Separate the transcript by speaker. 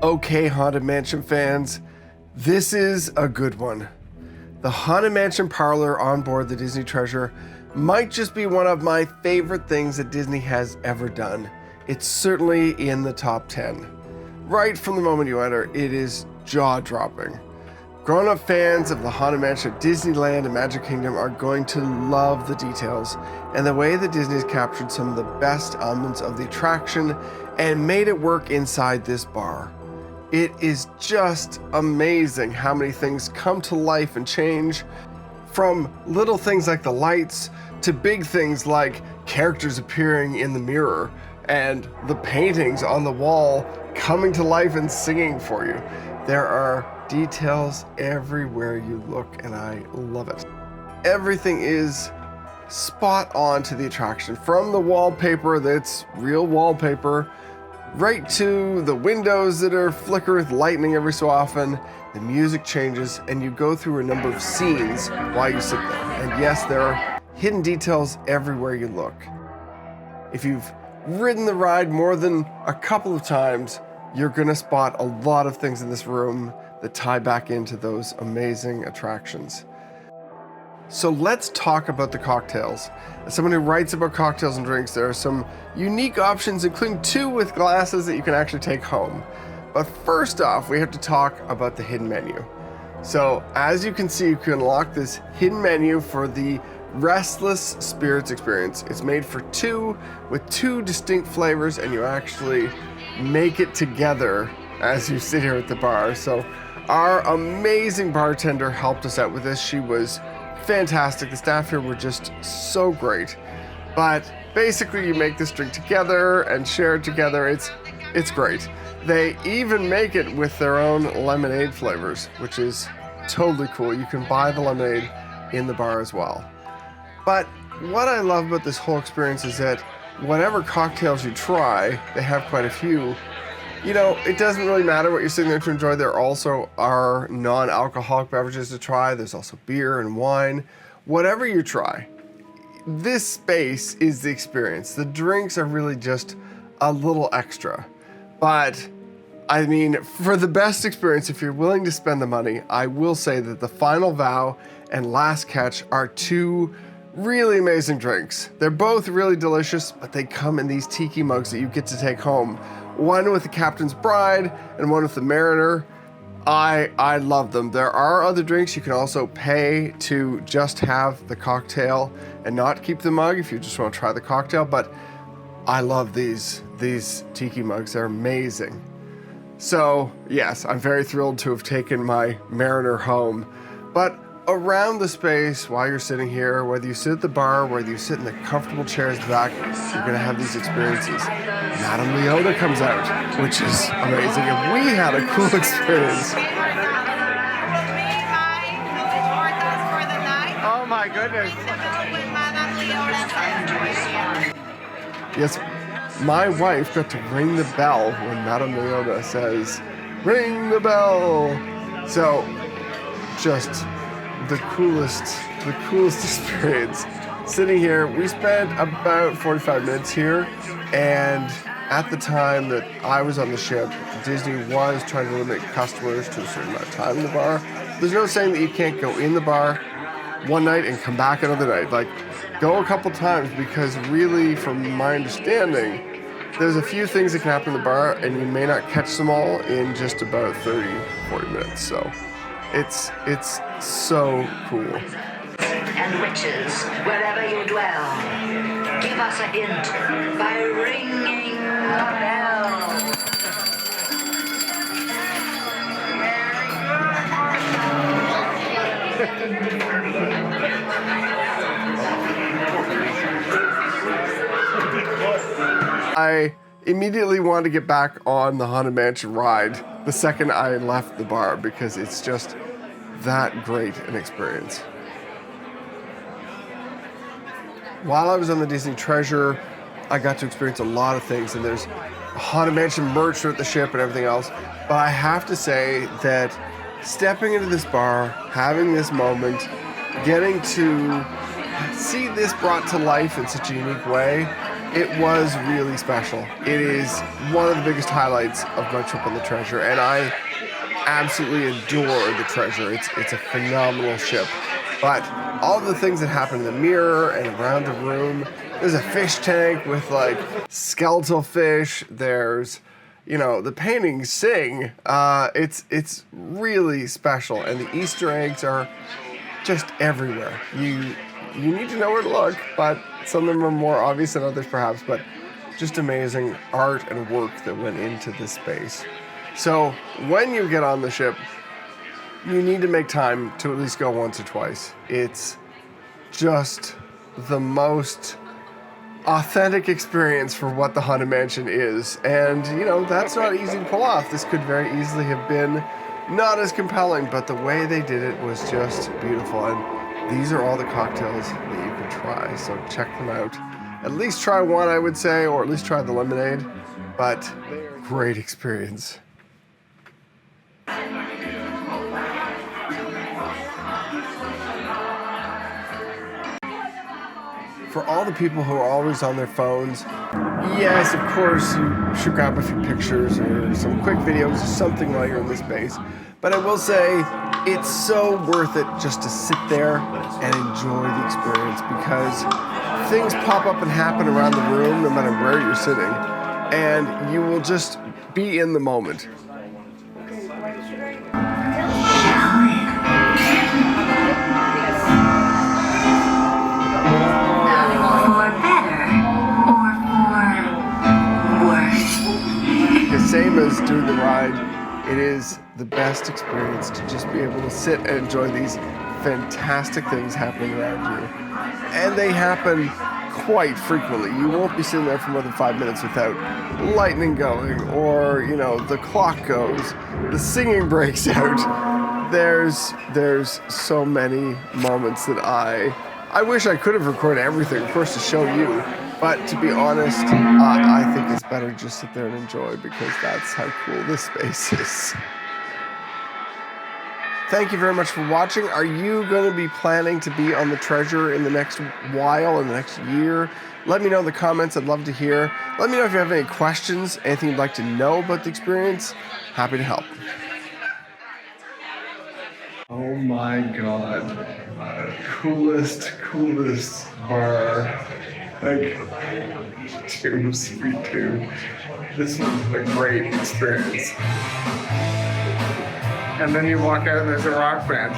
Speaker 1: Okay, Haunted Mansion fans, this is a good one. The Haunted Mansion Parlor on board the Disney Treasure might just be one of my favorite things that Disney has ever done. It's certainly in the top 10. Right from the moment you enter, it is jaw-dropping. Grown-up fans of the Haunted Mansion at Disneyland and Magic Kingdom are going to love the details and the way that Disney has captured some of the best elements of the attraction and made it work inside this bar. It is just amazing how many things come to life and change, from little things like the lights to big things like characters appearing in the mirror and the paintings on the wall coming to life and singing for you. There are details everywhere you look, and I love it. Everything is spot on to the attraction, from the wallpaper that's real wallpaper right to the windows that are flicker with lightning every so often. The music changes and you go through a number of scenes while you sit there. And yes, there are hidden details everywhere you look. If you've ridden the ride more than a couple of times, you're gonna spot a lot of things in this room that tie back into those amazing attractions. So let's talk about the cocktails. As someone who writes about cocktails and drinks, there are some unique options, including 2 with glasses that you can actually take home. But first off, we have to talk about the hidden menu. So as you can see, you can unlock this hidden menu for the Restless Spirits experience. It's made for 2 with 2 distinct flavors, and you actually make it together as you sit here at the bar. So our amazing bartender helped us out with this. She was fantastic. The staff here were just so great. But basically you make this drink together and share it together. It's great. They even make it with their own lemonade flavors, which is totally cool. You can buy the lemonade in the bar as well. But what I love about this whole experience is that whatever cocktails you try, they have quite a few. You know, it doesn't really matter what you're sitting there to enjoy. There also are non-alcoholic beverages to try. There's also beer and wine. Whatever you try, this space is the experience. The drinks are really just a little extra. But, I mean, for the best experience, if you're willing to spend the money, I will say that the Final Vow and Last Catch are 2 really amazing drinks. They're both really delicious, but they come in these tiki mugs that you get to take home. One with the Captain's Bride and one with the Mariner. I love them. There are other drinks. You can also pay to just have the cocktail and not keep the mug if you just want to try the cocktail, but I love these tiki mugs. They're amazing. So yes, I'm very thrilled to have taken my Mariner home. But around the space, while you're sitting here, whether you sit at the bar, whether you sit in the comfortable chairs back, you're gonna have these experiences. Madame Leota comes out, which is amazing, and we had a cool experience.
Speaker 2: Oh my goodness.
Speaker 1: Yes, my wife got to ring the bell when Madame Leota says, "Ring the bell." So, just the coolest experience. Sitting here, we spent about 45 minutes here, and at the time that I was on the ship, Disney was trying to limit customers to a certain amount of time in the bar. There's no saying that you can't go in the bar one night and come back another night. Like, go a couple times, because really, from my understanding, there's a few things that can happen in the bar, and you may not catch them all in just about 30, 40 minutes. So it's so cool.
Speaker 3: And witches, wherever you dwell, give us a hint by ringing the bell.
Speaker 1: I immediately wanted to get back on the Haunted Mansion ride the second I left the bar, because it's just that great an experience. While I was on the Disney Treasure, I got to experience a lot of things, and there's Haunted Mansion merch at the ship and everything else. But I have to say that stepping into this bar, having this moment, getting to see this brought to life in such a unique way, it was really special. It is one of the biggest highlights of my trip on the Treasure, and I absolutely adore the Treasure. It's a phenomenal ship. But all the things that happen in the mirror and around the room, there's a fish tank with like skeletal fish. There's, you know, the paintings sing. It's really special, and the Easter eggs are just everywhere. You need to know where to look, but some of them are more obvious than others perhaps, but just amazing art and work that went into this space. So when you get on the ship, you need to make time to at least go once or twice. It's just the most authentic experience for what the Haunted Mansion is. And, you know, that's not easy to pull off. This could very easily have been not as compelling, but the way they did it was just beautiful. And these are all the cocktails that you can try, so check them out. At least try one, I would say, or at least try the lemonade, but great experience. For all the people who are always on their phones, yes, of course, you should grab a few pictures or some quick videos or something while you're in this space. But I will say, it's so worth it just to sit there and enjoy the experience, because things pop up and happen around the room no matter where you're sitting, and you will just be in the moment. Same as doing the ride, it is the best experience to just be able to sit and enjoy these fantastic things happening around you. And they happen quite frequently. You won't be sitting there for more than 5 minutes without lightning going, or, you know, the clock goes, the singing breaks out. There's so many moments that I wish I could have recorded everything, of course, to show you. But to be honest, I think it's better to just sit there and enjoy, because that's how cool this space is. Thank you very much for watching. Are you going to be planning to be on the Treasure in the next while, in the next year? Let me know in the comments. I'd love to hear. Let me know if you have any questions, anything you'd like to know about the experience. Happy to help. Oh my God. Coolest bar. Like, too sweet too. This was a great experience. And then you walk out and there's a rock band.